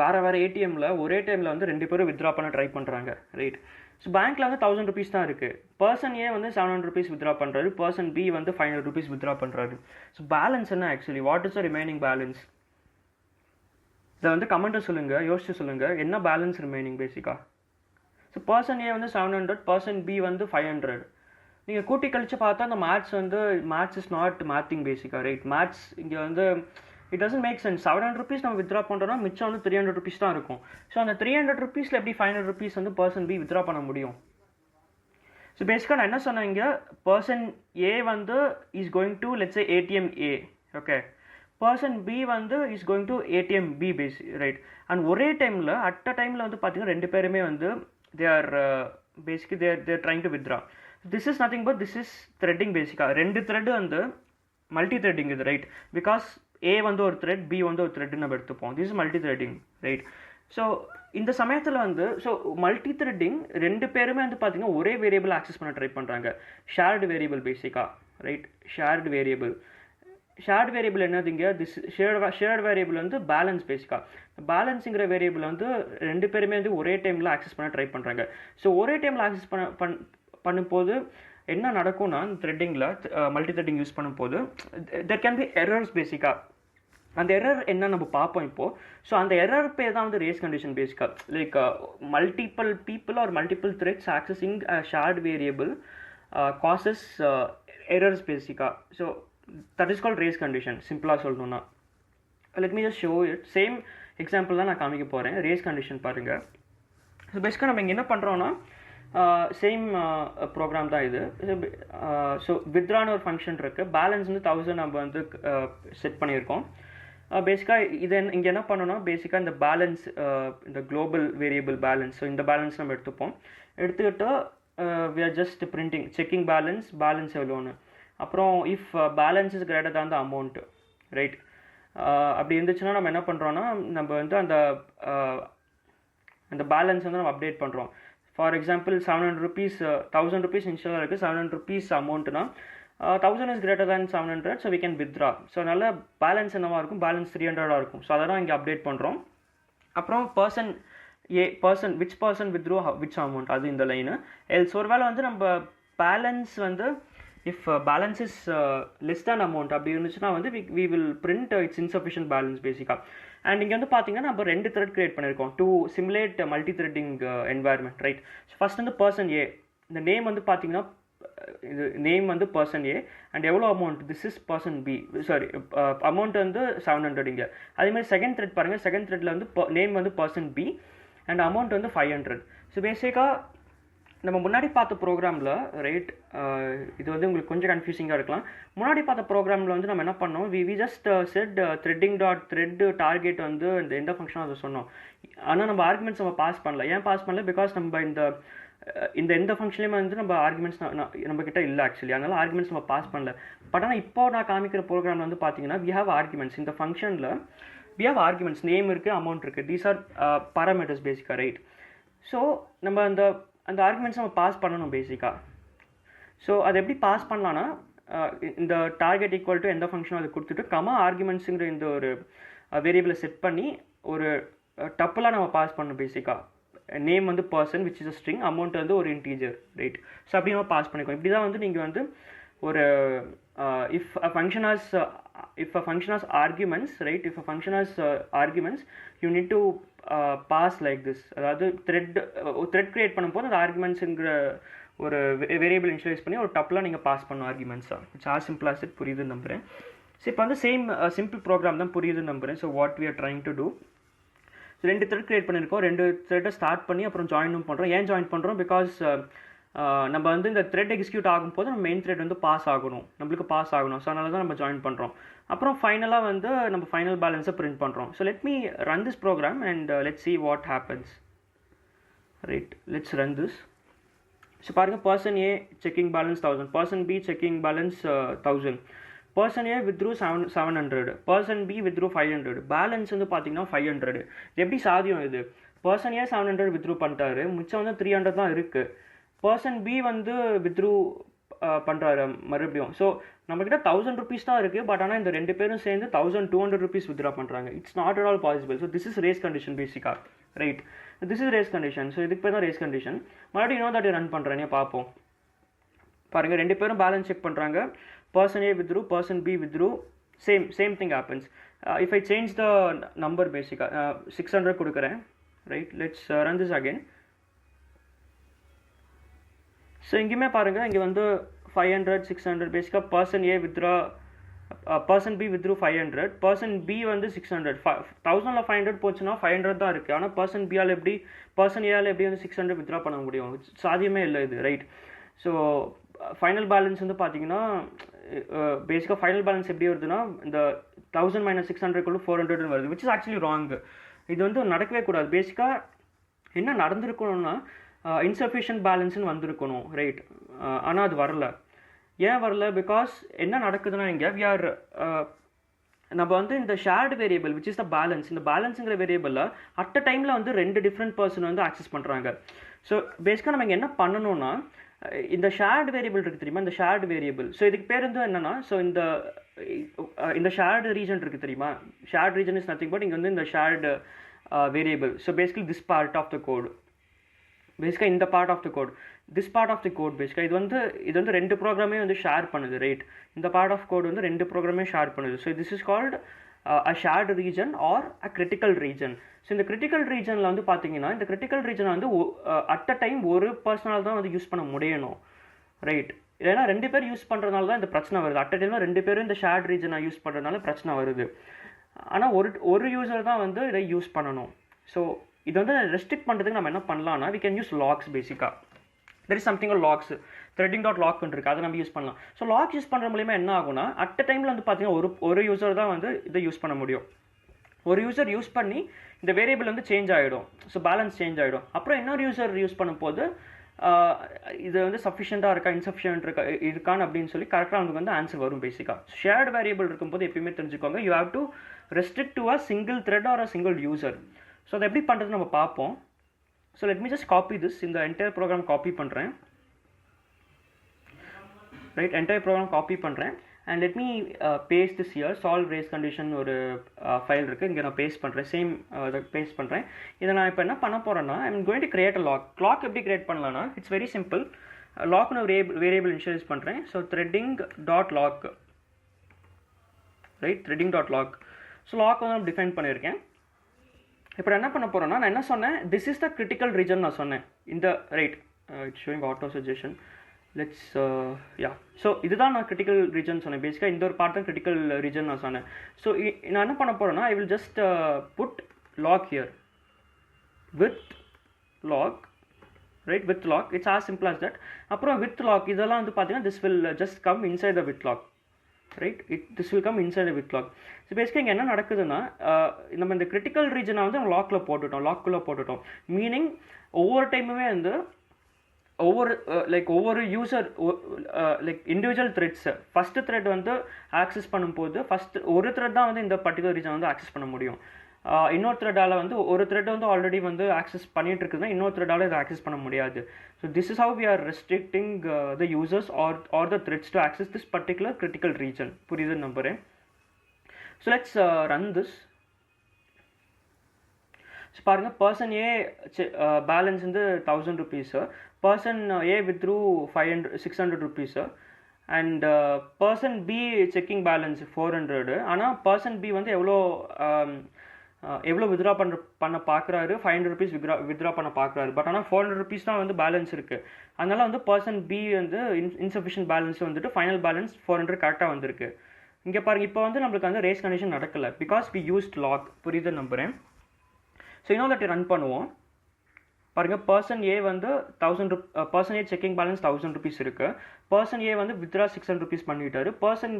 வேறு ஏடிஎம்மில் ஒரே டைமில் வந்து 2 பேரும் வித்ட்ரா பண்ண ட்ரை பண்ணுறாங்க. ரைட். ஸோ பேங்க்கில் வந்து 1000 rupees தான் இருக்குது. பர்சன் ஏ வந்து 700 rupees வித்ட்ரா பண்ணுறாரு, பர்சன் பி வந்து 500 rupees வித்ட்ரா பண்ணுறாரு. ஸோ பேலன்ஸ் என்ன actually, what is the remaining balance? இதை வந்து கமெண்ட்டை சொல்லுங்கள், யோசிச்சு சொல்லுங்கள், என்ன பேலன்ஸ் ரிமைனிங் பேசிக்காக. ஸோ பர்சன் ஏ வந்து 700, பர்சன் பி வந்து 500. நீங்கள் கூட்டி கழித்து பார்த்தா அந்த மேத்ஸ் இஸ் நாட் மேத்திங் பேசிக்காக. ரைட். மேத்ஸ் இங்கே வந்து it doesn't make sense. 700 rupees நம்ம வித்ட்ரா பண்ணுறோம்னா மிச்சம் வந்து 300 rupees தான் இருக்கும். ஸோ அந்த 300 rupeesல எப்படி 500 rupees வந்து பர்சன் பி வித்ட்ரா பண்ண முடியும்? ஸோ பேசிக்காக நான் என்ன சொன்னேன், இங்கே பர்சன் ஏ வந்து is going to let's say ATM A. Okay. Person B வந்து is going to ATM B right. And ஒரே டைமில் அட் அ டைமில் வந்து பார்த்தீங்கன்னா 2 பேருமே வந்து they are trying to withdraw. This is nothing but this is threading. பேசிக்காக 2 thread வந்து மல்டி த்ரெட்டிங் இது. ரைட். பிகாஸ் ஏ வந்து ஒரு த்ரெட், பி வந்து ஒரு த்ரெட் நம்ம எடுத்துப்போம். This is multi threading. Right. So இந்த சமயத்தில் வந்து ஸோ மல்டி த்ரெட்டிங் 2 பேருமே வந்து பார்த்தீங்கன்னா ஒரே வேரியபிள் ஆக்சஸ் பண்ண ட்ரை பண்ணுறாங்க. ஷேர்டு வேரியபிள் பேசிக்காக. ரைட். ஷேர்டு வேரியபிள் என்னதுங்க, திஸ் ஷேர்டு வேரியபிள் வந்து பேலன்ஸ். பேசிக்காக பேலன்ஸுங்கிற வேரியபிள் வந்து 2 பேருமே வந்து ஒரே டைமில் ஆக்சஸ் பண்ண ட்ரை பண்ணுறாங்க. ஸோ ஒரே டைமில் ஆக்சஸ் பண்ணும்போது என்ன நடக்கும்னா த்ரெட்டிங்கில் மல்டி த்ரெட்டிங் யூஸ் பண்ணும்போது தெர் கேன் பி எரர்ஸ். பேசிக்காக அந்த எரர் என்ன நம்ம பார்ப்போம் இப்போது. ஸோ அந்த எரர் பேர் தான் வந்து ரேஸ் கண்டிஷன் பேசிக்காக. Like multiple people or multiple threads accessing shared variable causes errors பேசிக்காக. So that is called race condition சிம்பிளாக சொல்லணும்னா. Let me just show it. Same example தான் நான் காமிக்க போகிறேன். ரேஸ் கண்டிஷன் பாருங்கள். ஸோ பேசிக்காக நம்ம இங்கே என்ன பண்ணுறோன்னா சேம் ப்ரோக்ராம் தான் இது. ஸோ வித்ரான்னு ஒரு ஃபங்க்ஷன் இருக்குது. பேலன்ஸ் வந்து 1000 நம்ம வந்து செட் பண்ணியிருக்கோம். பேசிக்காக இது இங்கே என்ன பண்ணோன்னா பேசிக்காக இந்த பேலன்ஸ், இந்த குளோபல் வேரியபிள் பேலன்ஸ், ஸோ இந்த பேலன்ஸ் நம்ம எடுத்துக்கிட்டு we are just printing checking balance எவ்வளோன்னு. அப்புறம் if balance is greater than the amount, right. அப்படி இருந்துச்சுன்னா நம்ம என்ன பண்ணுறோன்னா நம்ம வந்து அந்த பேலன்ஸ் வந்து நம்ம அப்டேட் பண்ணுறோம். ஃபார் எக்ஸாம்பிள் 700 rupees, 1000 rupees இன்ஸ்டால் இருக்குது, 700 rupees அமௌண்ட்னா 1000 is greater than 700, so we can withdraw. ஸோ அதனால் பேலன்ஸ் என்னவாக இருக்கும், பேலன்ஸ் 300 இருக்கும். ஸோ அதை தான் இங்கே அப்டேட் பண்ணுறோம். அப்புறம் which person withdrew which amount, அது இந்த லைனு. எல்ஸ் ஒருவேளை வந்து நம்ம பேலன்ஸ் வந்து if balance is less than amount அப்படி இருந்துச்சுன்னா வந்து we will print it's insufficient balance பேசிக்காக. அண்ட் இங்கே வந்து பார்த்தீங்கன்னா நம்ம 2 த்ரெட் கிரியேட் பண்ணியிருக்கோம் to simulate multi threading environment, right. So first வந்து பர்சன் ஏ, இந்த நேம் வந்து பார்த்தீங்கன்னா இது நேம் வந்து பர்சன் ஏ அண்ட் எவ்வளோ amount, this is person B, sorry amount வந்து 700 இங்கே. அதேமாதிரி செகண்ட் த்ரெட் பாருங்கள், செகண்ட் த்ரெட்டில் வந்து நேம் வந்து பர்சன் பி அண்ட் அமௌண்ட் வந்து 500. ஸோ பேசிக்காக நம்ம முன்னாடி பார்த்த ப்ரோக்ராமில், ரைட், இது வந்து உங்களுக்கு கொஞ்சம் கன்ஃபியூசிங்காக இருக்கலாம். முன்னாடி பார்த்த ப்ரோக்ராமில் வந்து நம்ம என்ன பண்ணோம், we just set threading dot thread target வந்து இந்த எந்த ஃபங்க்ஷனும் அதை சொன்னோம். ஆனால் நம்ம ஆர்குமெண்ட்ஸ் நம்ம பாஸ் பண்ணல. ஏன் பாஸ் பண்ணல, பிகாஸ் நம்ம இந்த எந்த ஃபங்க்ஷன்லேயுமே வந்து நம்ம ஆர்குமெண்ட்ஸ் நம்ம கிட்ட இல்லை ஆக்சுவலி. அதனால ஆர்குமெண்ட்ஸ் நம்ம பாஸ் பண்ணல. பட் ஆனால் இப்போ நான் காமிக்கிற ப்ரோக்ராமில் வந்து பார்த்தீங்கன்னா வி ஹேவ் ஆர்குமெண்ட்ஸ். இந்த ஃபங்க்ஷனில் வி ஹேவ் ஆர்குமெண்ட்ஸ், நேம் இருக்குது, அமௌண்ட் இருக்குது. தீஸ் ஆர் பாராமீட்டர்ஸ் பேசிக்காக, ரைட். ஸோ நம்ம அந்த ஆர்குமெண்ட்ஸ் நம்ம பாஸ் பண்ணணும் பேசிக்காக. ஸோ அதை எப்படி பாஸ் பண்ணலான்னா இந்த டார்கெட் ஈக்குவல் டு எந்த ஃபங்க்ஷனும் அதை கொடுத்துட்டு கமா ஆர்குமெண்ட்ஸுங்கிற இந்த ஒரு வேரியபிளை செட் பண்ணி ஒரு டப்புலாக நம்ம பாஸ் பண்ணணும் பேசிக்காக. நேம் வந்து person which is a string, amount வந்து ஒரு இன்டீஜர், ரைட். ஸோ அப்படி நம்ம பாஸ் பண்ணிக்கோம். இப்படி தான் வந்து நீங்கள் வந்து ஒரு if a function has arguments, right, if a function has arguments you need to pass like this. அதாவது த்ரெட் கிரியேட் பண்ணும்போது அந்த ஆர்குமெண்ட்ஸுங்கிற ஒரு வேரியபிள் இனிஷியலைஸ் பண்ணி ஒரு டப்பில் நீங்கள் பாஸ் பண்ணணும் ஆர்குமெண்ட்ஸாக. It's are simple as it. புரியுதுன்னு நம்புகிறேன். ஸோ இப்போ வந்து சிம்பிள் ப்ரோக்ராம் தான், புரியுதுன்னு நம்புகிறேன். So what we are trying to do, 2 thread create பண்ணியிருக்கோம். 2 த்ரெட்டை ஸ்டார்ட் பண்ணி அப்புறம் ஜாயினும் பண்ணுறோம். ஏன் ஜாயின் பண்ணுறோம், பிகாஸ் நம்ம வந்து இந்த த்ரெட் எக்ஸிக்யூட் ஆகும்போது நம்ம மெயின் த்ரெட் வந்து பாஸ் ஆகணும், நம்மளுக்கு பாஸ் ஆகணும். ஸோ அதனால தான் நம்ம ஜாயின் பண்ணுறோம். அப்புறம் ஃபைனலாக வந்து நம்ம ஃபைனல் பேலன்ஸை பிரிண்ட் பண்ணுறோம். So let me run this program and let's see what happens. Right, let's run this. So பாருங்கள், person A checking balance 1000, person B checking balance 1000, person A withdrew 700, person B withdrew 500, balance வந்து பார்த்தீங்கன்னா 500. இது எப்படி சாத்தியம் இது? Person ஏ 700 withdrew பண்ணிட்டாரு, மிச்சம் வந்து 300 தான் இருக்குது. பர்சன் பி வந்து வித்ரூ பண்ணுறாரு மறுபடியும். ஸோ நம்மக்கிட்ட 1000 rupees தான் இருக்குது. பட் ஆனால் இந்த 2 பேரும் சேர்ந்து 1200 rupees வித்ரா பண்ணுறாங்க. It's not at all possible. So this is race condition பேசிக்காக, right. This is race condition. So இதுக்கு பேர் தான் ரேஸ் கண்டிஷன். மறுபடியும் இன்னொரு தாட்டி ரன் பண்ணுறேனே பார்ப்போம். பாருங்கள், 2 பேரும் பேலன்ஸ் செக் பண்ணுறாங்க. Person A withdrew, person B withdrew, same thing happens. If I change the number பேசிக்காக 600 கொடுக்குறேன், right. Let's run this again. So இங்கேயுமே பாருங்கள், இங்கே வந்து 500, 600 பேசிக்காக person A withdraw, person B withdrew 500, person B வந்து 600. 1000ல் 500 போச்சுன்னா 500 தான் இருக்குது. ஆனால் பர்சன் ஏஆல் எப்படி வந்து 600 வித்ரா பண்ண முடியும்? சாத்தியமே இல்லை இது, ரைட். ஸோ ஃபைனல் பேலன்ஸ் வந்து பார்த்தீங்கன்னா பேசிக்காக ஃபைனல் பேலன்ஸ் எப்படி வருதுன்னா இந்த 1000 - 600 = 400 வருது, விச் இஸ் ஆக்சுவலி ராங். இது வந்து நடக்கவே கூடாது. பேசிக்காக என்ன நடந்திருக்கணும்னா இன்சஃபிஷியன்ட் பேலன்ஸ்னு வந்திருக்கணும், ரைட். ஆனால் அது வரல. ஏன் வரல? பிகாஸ் என்ன நடக்குதுன்னா இங்கே நம்ம வந்து இந்த shared variable which is the balance, இந்த பேலன்ஸுங்கிற வேரியபிளில் அட் அ டைமில் வந்து 2 டிஃப்ரெண்ட் பர்சன் வந்து ஆக்சஸ் பண்ணுறாங்க. ஸோ பேசிக்காக நம்ம இங்கே என்ன பண்ணணும்னா இந்த ஷேர்டு வேரியபிள் இருக்குது தெரியுமா, இந்த ஷேர்டு வேரியபிள். ஸோ இதுக்கு பேர் வந்து என்னென்னா, ஸோ இந்த ஷேர்டு ரீஜன் இருக்குது தெரியுமா, shared region is nothing but இங்கே வந்து இந்த shared variable. So basically this part of the code, பேசிக்காக இந்த part of the code, this part of the code பேசிக்காக இது வந்து 2 ப்ரோக்ராமே வந்து ஷேர் பண்ணுது, ரைட். இந்த பார்ட் ஆஃப் கோட் வந்து 2 ப்ரோக்ராமே ஷேர் பண்ணுது. So this is called a shared region or a critical region. So இந்த கிரிட்டிக்கல் ரீஜனில் வந்து பார்த்தீங்கன்னா இந்த கிரிட்டிக்கல் ரீஜனை வந்து அட் அ டைம் ஒரு பர்சனால் தான் வந்து யூஸ் பண்ண முடியணும், ரைட்? ஏன்னா 2 பேர் யூஸ் பண்ணுறதுனால தான் இந்த பிரச்சனை வருது. அட் அ டைமில் 2 பேரும் இந்த ஷேர்ட் ரீஜனை யூஸ் பண்ணுறதுனால பிரச்சனை வருது. ஆனால் ஒரு யூசர் தான் வந்து இதை யூஸ் பண்ணணும். ஸோ இது வந்து ரெஸ்ட்ரிக்ட் பண்ணுறதுக்கு நம்ம என்ன பண்ணலாம்னா we can use logs பேசிக்காக. there is something called logs, threading.log இருக்குது, அதை நம்ம யூஸ் பண்ணலாம். ஸோ லாக் யூஸ் பண்ணுற மூலிமா என்ன ஆகும்னா அட் அ டைமில் வந்து பார்த்தீங்கன்னா ஒரு யூசர் தான் வந்து இதை யூஸ் பண்ண முடியும். ஒரு யூசர் யூஸ் பண்ணி இந்த வேரியபிள் வந்து சேஞ்ச் ஆகிடும், ஸோ பேலன்ஸ் சேஞ்ச் ஆகிடும். அப்புறம் இன்னொரு யூசர் யூஸ் பண்ணும்போது இது வந்து சஃபிஷியண்ட்டாக இருக்கா இன்சஃபிஷியன்ட் இருக்கான்னு அப்படின்னு சொல்லி கரெக்டாக நமக்கு வந்து ஆன்சர் வரும் பேசிக்காக. ஷேர்டு வேரியபிள் இருக்கும்போது எப்பயுமே தெரிஞ்சுக்கோங்க, you have to restrict to a single thread or a single user. So அதை எப்படி பண்ணுறது நம்ம பார்ப்போம். So let me just copy this, இந்த என்டையர் ப்ரோக்ராம் காப்பி பண்ணுறேன், ரைட்? என்டையர் ப்ரோக்ராம் காப்பி பண்ணுறேன் and let me paste this here. Solve race condition ஒரு file இருக்குது, இங்கே நான் பேஸ்ட் பண்ணுறேன், சேம் இதை பேஸ்ட் பண்ணுறேன். இதை நான் இப்போ என்ன பண்ண போகிறேன்னா I am going to create a lock. Lock எப்படி கிரியேட் பண்ணலாம்னா இட்ஸ் வெரி சிம்பிள். லாக்னு ஒரு வேரியபிள் இனிஷியலைஸ் பண்ணுறேன். So threading.log, right? threading.log. So lock வந்து நான் டிஃபைன் பண்ணியிருக்கேன். இப்போ என்ன பண்ண போகிறேன்னா நான் என்ன சொன்னேன், this is the critical region நான் சொன்னேன். இந்த right it's showing auto suggestion. Let's yeah. So இதுதான் நான் கிரிட்டிக்கல் ரீஜன் சொன்னேன். பேசிக்காக இந்த ஒரு பார்ட் தான் கிரிட்டிக்கல் ரீஜன் நான் சொன்னேன். ஸோ நான் என்ன பண்ண போகிறேன்னா I will just put lock here with lock, right? With lock, it's as simple as that. அப்புறம் வித் லாக் இதெல்லாம் வந்து பார்த்தீங்கன்னா this will just come inside the with lock, right? This will come inside the with lock. So பேசிக்காக இங்கே என்ன நடக்குதுன்னா நம்ம இந்த கிரிட்டிக்கல் ரீஜனை வந்து நம்ம லாக்குள்ளே போட்டுட்டோம். மீனிங் ஒவ்வொரு டைமுமே வந்து ஒவ்வொரு யூசர் இண்டிவிஜுவல் த்ரெட்ஸை ஃபஸ்ட்டு த்ரெட் வந்து ஆக்சஸ் பண்ணும்போது ஒரு த்ரெட் தான் வந்து இந்த பர்டிகுலர் ரீஜன் வந்து ஆக்சஸ் பண்ண முடியும். இன்னொரு த்ரெட்டால் வந்து ஒரு த்ரெட் வந்து ஆல்ரெடி வந்து ஆக்சஸ் பண்ணிட்டு இருக்குதுன்னா இன்னொரு த்ரெட்டால் இதை ஆக்சஸ் பண்ண முடியாது. So this is how we are restricting the users or the threads to access this particular critical region. புரியுதுன்னு நம்புகிறேன். So let's run this. So பாருங்கள், பர்சன் ஏ பேலன்ஸ் வந்து 1000 rupees, person A withdrew 600 rupees and person B checking balance 400. ஆனால் person B வந்து எவ்வளோ withdraw பண்ண பார்க்குறாரு, 500 rupees withdraw பண்ண பார்க்குறாரு. பட் ஆனால் 400 rupees தான் வந்து பேலன்ஸ் இருக்குது. அதனால் வந்து பர்சன் பி வந்து இன்சஃபிஷியன்ட் பேலன்ஸ் வந்துட்டு ஃபைனல் பேலன்ஸ் 400 கரெக்டாக வந்திருக்கு. இங்கே பாருங்கள், இப்போ வந்து நம்மளுக்கு வந்து ரேஸ் கண்டிஷன் நடக்கலை பிகாஸ் வி யூஸ்ட் லாக். புரியுதுன்னு நம்புகிறேன். ஸோ இன்னொரு தாட்டி ரன் பண்ணுவோம். பாருங்கள், பர்சன் ஏ வந்து person A checking balance 1000 rupees இருக்குது. பர்சன் ஏ வந்து வித்ரா 600 rupees பண்ணிட்டாரு. பர்சன்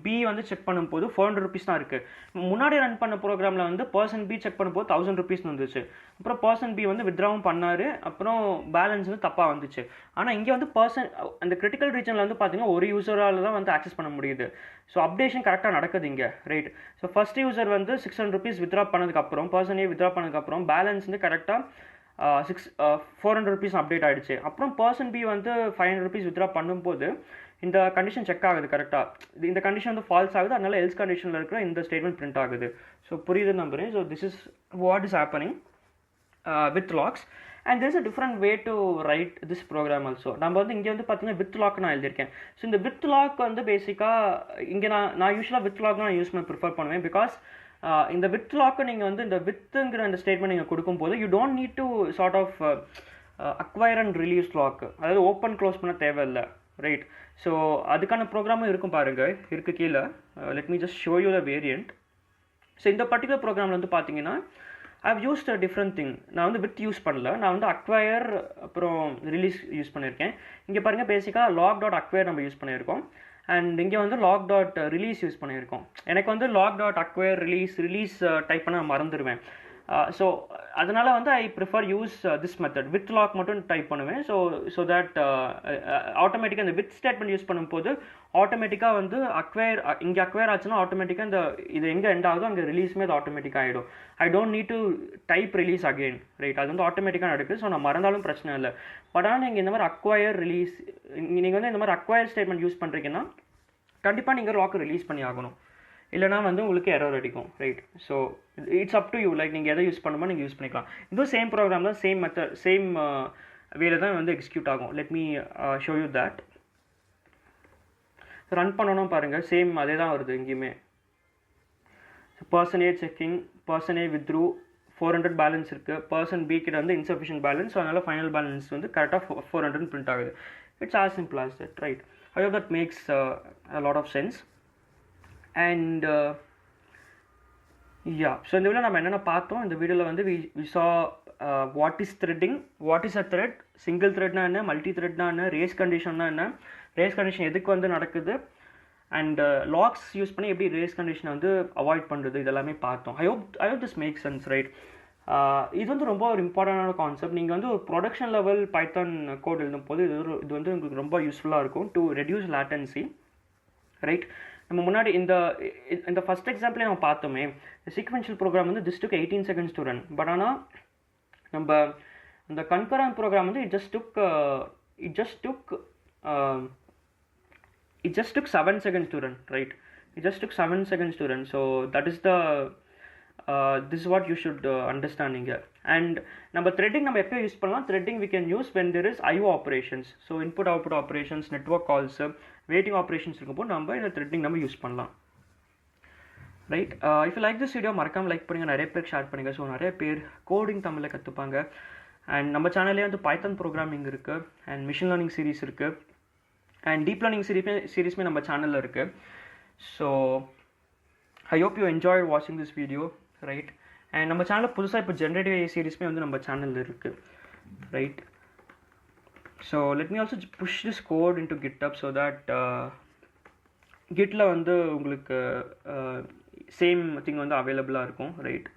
பி வந்து செக் பண்ணும்போது 400 rupees தான் இருக்குது. முன்னாடி ரன் பண்ண ப்ரோக்ராமில் வந்து பர்சன் பி செக் பண்ணும்போது 1000 rupees வந்துச்சு. அப்புறம் பர்சன் பி வந்து வித்ராவும் பண்ணார், அப்புறம் பேலன்ஸ் வந்து தப்பாக வந்துச்சு. ஆனால் இங்கே வந்து அந்த கிரிட்டிக்கல் ரீஜனில் வந்து பார்த்தீங்கன்னா ஒரு யூசரால் தான் வந்து ஆக்சஸ் பண்ண முடியுது. ஸோ அப்டேஷன் கரெக்டாக நடக்குது இங்கே, ரைட்? ஸோ ஃபர்ஸ்ட் யூசர் வந்து 600 rupees வித்ரா பண்ணதுக்கப்புறம் பர்சன் ஏ வித்ரா பண்ணதுக்கப்புறம் பேலன்ஸ் வந்து கரெக்டாக 400 rupees அப்டேட் ஆகிடுச்சு. அப்புறம் பர்சன் பி வந்து 500 rupees வித்ரா பண்ணும்போது இந்த கண்டிஷன் செக் ஆகுது கரெக்டாக. இந்த கண்டிஷன் வந்து ஃபால்ஸ் ஆகுது, அதனால எல்ஸ் கண்டிஷனில் இருக்கிற இந்த ஸ்டேட்மெண்ட் பிரிண்ட் ஆகுது. ஸோ புரியுதுன்னு நம்புகிறேன். So this is what is happening with locks. And there is a different way to write this program also. நம்ம வந்து இங்கே வந்து பார்த்தீங்கன்னா வித் லாக் நான் எழுதியிருக்கேன். ஸோ இந்த வித் லாக் வந்து பேசிக்காக இங்கே நான் யூஸ்வலாக வித் லாக் நான் யூஸ் பண்ண ப்ரிஃபர் பண்ணுவேன். பிகாஸ் இந்த வித் லாக்கு நீங்கள் வந்து இந்த வித்துங்கிற அந்த ஸ்டேட்மெண்ட் நீங்கள் கொடுக்கும்போது you don't need to sort of acquire and release lock, அதாவது ஓப்பன் க்ளோஸ் பண்ண தேவையில்லை, ரைட்? ஸோ அதுக்கான ப்ரோக்ராமும் இருக்கும் பாருங்கள், இருக்குது கீழே. Let me just show you the variant. So இந்த பர்டிகுலர் ப்ரோக்ராமில் வந்து பார்த்தீங்கன்னா I've used a different thing. நான் வந்து வித் யூஸ் பண்ணல, நான் வந்து அக்வயர் அப்புறம் ரிலீஸ் யூஸ் பண்ணியிருக்கேன். இங்கே பாருங்கள், பேசிக்காக லாக்.acquire நம்ம யூஸ் பண்ணியிருக்கோம். அண்ட் இங்கே வந்து லாக்.release யூஸ் பண்ணியிருக்கோம். எனக்கு வந்து லாக்.acquire ரிலீஸ் டைப் பண்ண மறந்துடுவேன். ஸோ அதனால் வந்து I prefer use this method. With lock மட்டும் டைப் பண்ணுவேன். ஸோ தட் ஆட்டோமேட்டிக்காக இந்த வித் ஸ்டேட்மெண்ட் யூஸ் பண்ணும்போது ஆட்டோமேட்டிக்காக வந்து இங்கே அக்வயர் ஆச்சுன்னா ஆட்டோமேட்டிக்காக இந்த இது எங்கே எண்ட் ஆகுதோ அங்கே ரிலீஸுமே அது ஆட்டோமேட்டிக்காக ஆகிடும். I don't need to type release again, right? அது வந்து ஆட்டோமேட்டிக்காக நடக்குது. ஸோ நான் மறந்தாலும் பிரச்சனை இல்லை. பட் ஆனால் நீங்கள் இந்த மாதிரி அக்வயர் ரிலீஸ், நீங்கள் வந்து இந்த மாதிரி அக்வயர் ஸ்டேட்மெண்ட் யூஸ் பண்ணுறீங்கன்னா கண்டிப்பாக நீங்கள் லாக் ரிலீஸ் பண்ணி ஆகணும், இல்லைனா வந்து உங்களுக்கு எரர் அடிக்கும், right? So it's up to you. Like நீங்கள் எதை யூஸ் பண்ணுமோ நீங்கள் யூஸ் பண்ணிக்கலாம். இதுவும் சேம் ப்ரோக்ராம் தான், சேம் மெத்தட், சேம் வேல தான் வந்து எக்ஸிக்யூட் ஆகும். Let me show you that. Run பண்ணணும் பாருங்கள், சேம் அதே தான் வருது இங்கேயுமே. Person A checking, person A withdrew 400 balance இருக்குது, பர்சன் பி கிட்ட வந்து இன்சஃபிஷியன்ட் பேலன்ஸ், ஸோ அதனால் ஃபைனல் பேலன்ஸ் வந்து கரெக்டாக 400 பிரிண்ட் ஆகுது. It's as simple as that, right? I hope that makes a lot of sense. And yeah, so இந்த video நம்ம என்னென்ன பார்த்தோம், இந்த வீடியோவில் வந்து we saw what is threading, what is a thread, single த்ரெட்னா என்ன, மல்டி த்ரெட்னா என்ன, ரேஸ் கண்டிஷன்னா என்ன, ரேஸ் கண்டிஷன் எதுக்கு வந்து நடக்குது, அண்ட் லாக்ஸ் யூஸ் பண்ணி எப்படி ரேஸ் கண்டிஷனை வந்து அவாய்ட் பண்ணுறது, இதெல்லாமே பார்த்தோம். I hope this make sense, right? இது வந்து ரொம்ப ஒரு இம்பார்ட்டண்டான கான்செப்ட். நீங்கள் வந்து ஒரு ப்ரொடக்ஷன் லெவல் பைத்தான் கோட் எழுதும் போது இது வந்து உங்களுக்கு ரொம்ப யூஸ்ஃபுல்லாக இருக்கும் டு ரெடியூஸ் லேட்டன்சி, ரைட்? நம்ம முன்னாடி இந்த ஃபஸ்ட் எக்ஸாம்பிளே நம்ம பார்த்தோமே, சீக்வென்ஷியல் ப்ரோக்ராம் வந்து this took 18 seconds to run. But ஆனால் நம்ம அந்த கன்கரண்ட் ப்ரோக்ராம் வந்து it just took 7 seconds to run, right? It just took 7 seconds to run. So that is this is what you should understand here. And நம்ம threading நம்ம எப்போ use பண்ணலாம்? threading we can use when there is IO operations. So input output operations, network calls, waiting operations இருக்கும்போது நம்ம இந்த threading நம்ம use பண்ணலாம், right? If you like this video மறக்காமல் லைக் பண்ணுங்கள், நிறைய பேர் ஷேர் பண்ணுங்கள். ஸோ நிறைய பேர் கோடிங் தமிழில் கற்றுப்பாங்க. அண்ட் நம்ம சேனல்லே வந்து பைத்தான் ப்ரோக்ராமிங் இருக்குது, அண்ட் மிஷின் லேர்னிங் சீரிஸ் இருக்குது, அண்ட் டீப் லேர்னிங் சீரிஸ்மே நம்ம சேனலில் இருக்குது. So I hope you enjoy வாட்சிங் திஸ் வீடியோ, ரைட்? அண்ட் நம்ம சேனலில் புதுசாக இப்போ ஜென்ரேட்டிவ் AI சீரிஸ்மே வந்து நம்ம சேனலில் இருக்குது, right? So let me also push this code into GitHub so that கிட்டில் வந்து உங்களுக்கு சேம் திங் வந்து அவைலபிளாக இருக்கும், right?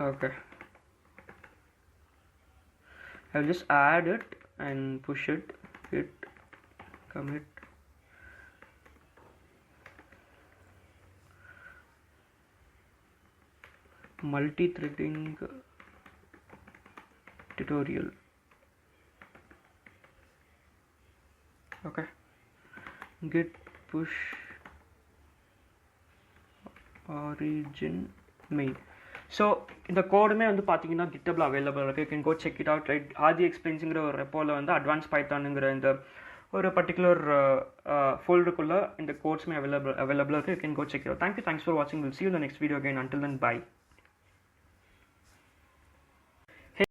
Okay, I'll just add it and push it, hit commit. Multi-threading tutorial. Okay, git push origin main. So இந்த கோடுமே வந்து பார்த்தீங்கன்னா கிட்டபில் அவைலபிள் இருக்குது. You can go check it out, right? Aadhi எக்ஸ்பிளைன்ஸுங்கிற ஒரு ரெப்போவில் வந்து அட்வான்ஸ் பைத்தானுங்கிற இந்த ஒரு பர்டிகுலர் ஃபோல்டருக்குள்ளே இந்த கோட்ஸுமே அவைலபிளாக இருக்குது. You can go check it out. Thanks for வாட்சிங். Will see you in the next video again. Until then, bye.